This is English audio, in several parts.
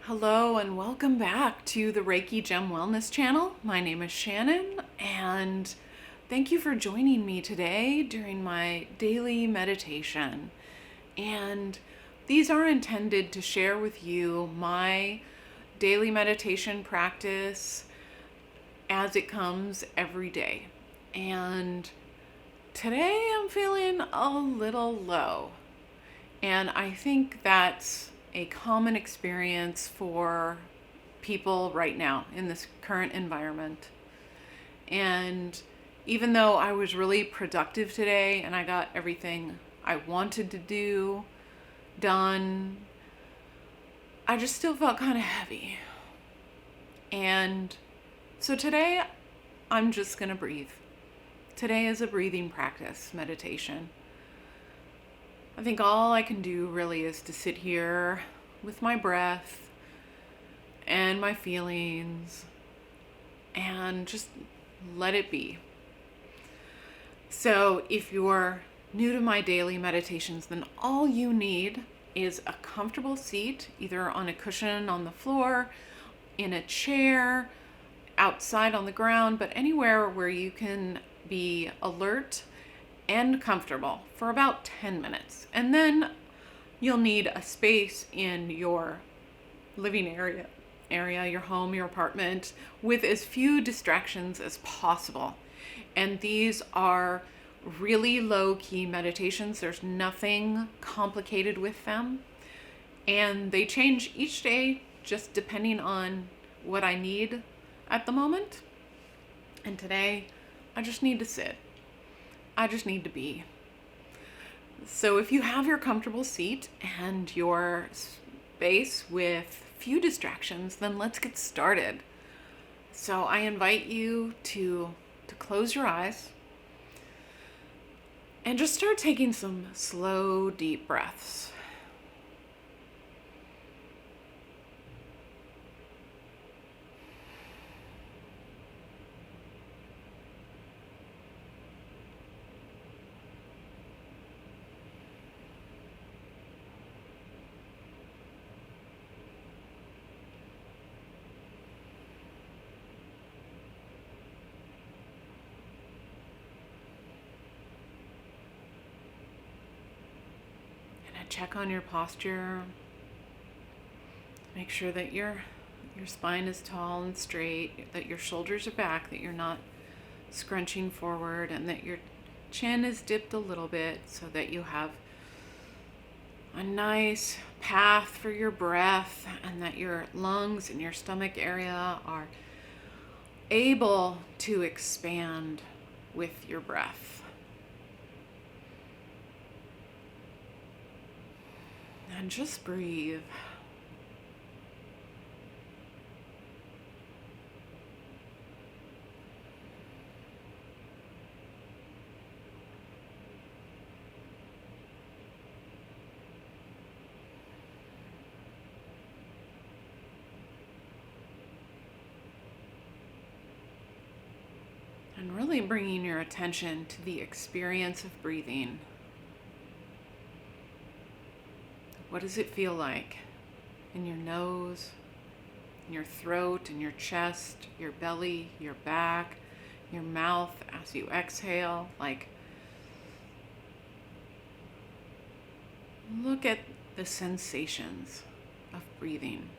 Hello and welcome back to the Reiki Gem Wellness channel. My name is Shannon and thank you for joining me today during my daily meditation. And these are intended to share with you my daily meditation practice as it comes every day. And today I'm feeling a little low. And I think that's a common experience for people right now in this current environment. And even though I was really productive today and I got everything I wanted to do done, I just still felt kind of heavy. And so today I'm just going to breathe. Today is a breathing practice, meditation. I think all I can do really is to sit here with my breath and my feelings and just let it be. So if you're new to my daily meditations, then all you need is a comfortable seat, either on a cushion on the floor, in a chair, outside on the ground, but anywhere where you can be alert and comfortable for about 10 minutes. And then you'll need a space in your living area, your home, your apartment, with as few distractions as possible. And these are really low-key meditations. There's nothing complicated with them. And they change each day just depending on what I need at the moment. And today, I just need to sit. I just need to be. So if you have your comfortable seat and your space with few distractions, then let's get started. So I invite you to close your eyes and just start taking some slow, deep breaths. Check on your posture. Make sure that your spine is tall and straight, that your shoulders are back, that you're not scrunching forward, and that your chin is dipped a little bit so that you have a nice path for your breath, and that your lungs and your stomach area are able to expand with your breath. And just breathe. And really bringing your attention to the experience of breathing. What does it feel like in your nose, in your throat, in your chest, your belly, your back, your mouth as you exhale? Like, look at the sensations of breathing.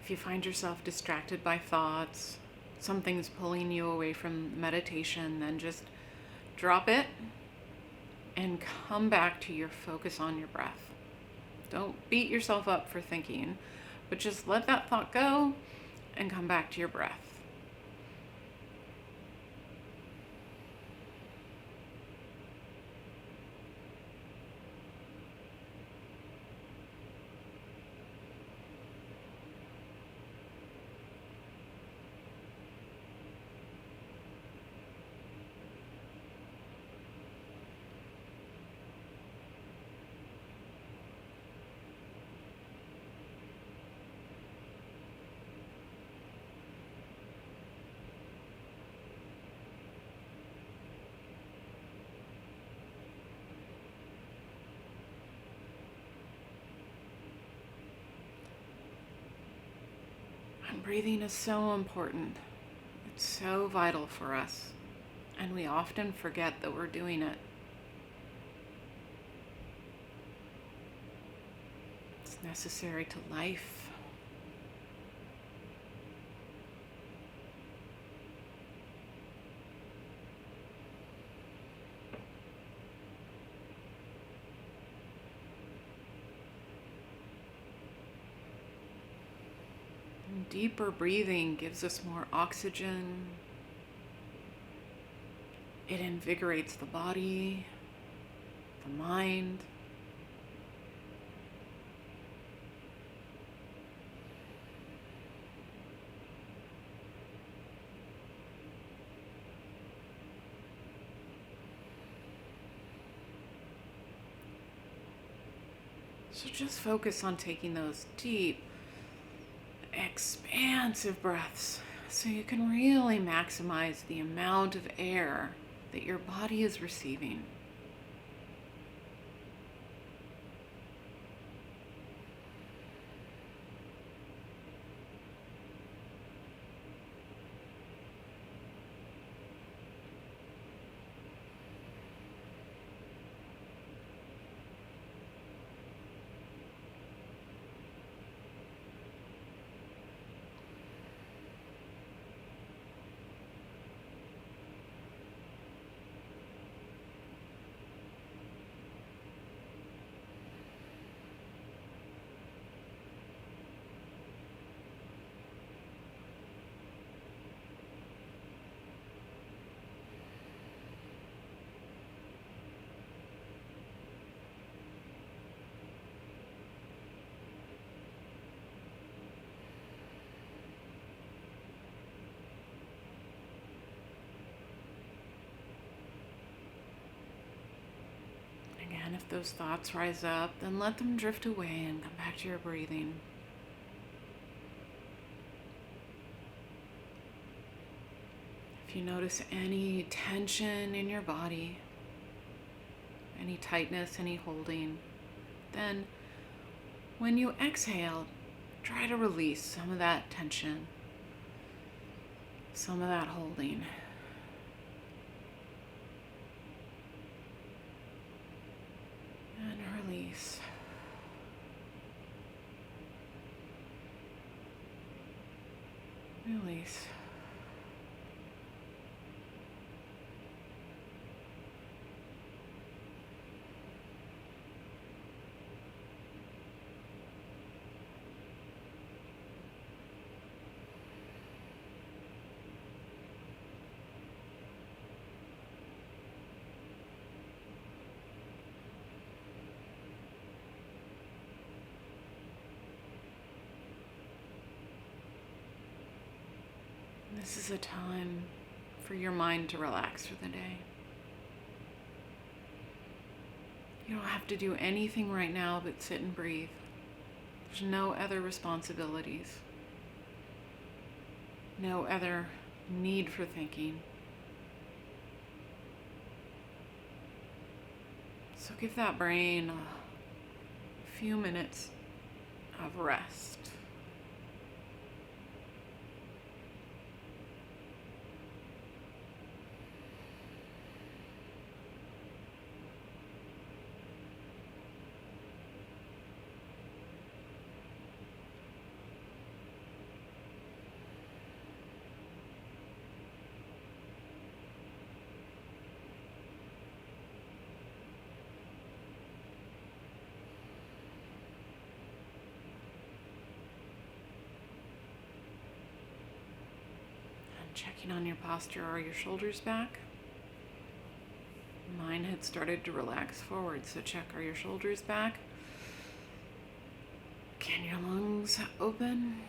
If you find yourself distracted by thoughts, something's pulling you away from meditation, then just drop it and come back to your focus on your breath. Don't beat yourself up for thinking, but just let that thought go and come back to your breath. breathing is so important. It's so vital for us, and we often forget that we're doing it. It's necessary to life. And deeper breathing gives us more oxygen. It invigorates the body, the mind. So just focus on taking those deep, expansive breaths so you can really maximize the amount of air that your body is receiving. Again, if those thoughts rise up, then let them drift away and come back to your breathing. If you notice any tension in your body, any tightness, any holding, then when you exhale, try to release some of that tension, some of that holding. And release. Release. This is a time for your mind to relax for the day. You don't have to do anything right now but sit and breathe. There's no other responsibilities, no other need for thinking. So give that brain a few minutes of rest. Checking on your posture. Are your shoulders back? Mine had started to relax forward, so check, are your shoulders back? Can your lungs open?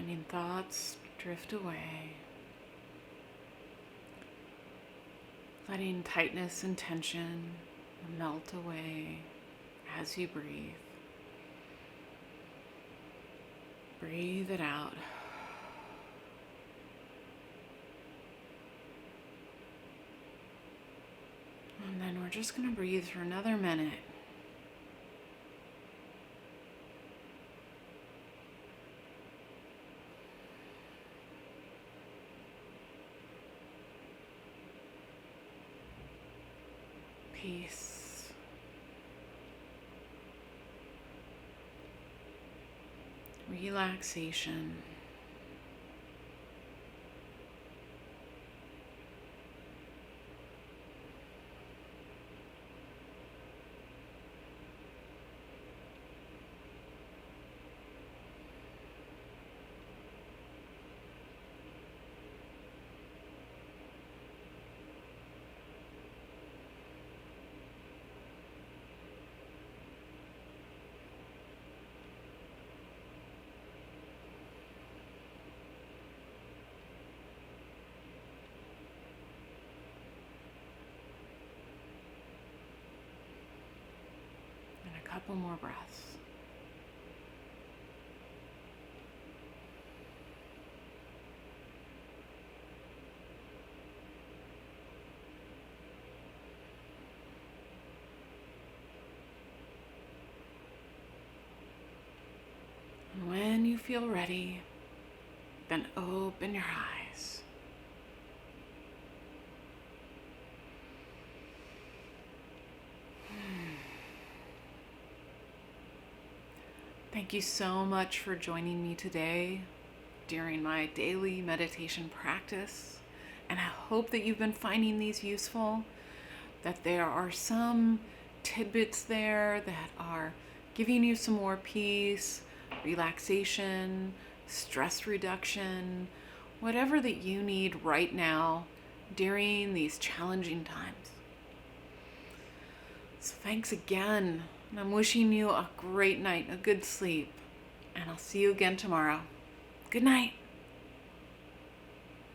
Letting thoughts drift away. Letting tightness and tension melt away as you breathe. Breathe it out. And then we're just going to breathe for another minute. Peace. Relaxation. Couple more breaths. And when you feel ready, then open your eyes. Thank you so much for joining me today during my daily meditation practice. And I hope that you've been finding these useful, that there are some tidbits there that are giving you some more peace, relaxation, stress reduction, whatever that you need right now during these challenging times. So thanks again. And I'm wishing you a great night, a good sleep, and I'll see you again tomorrow. Good night.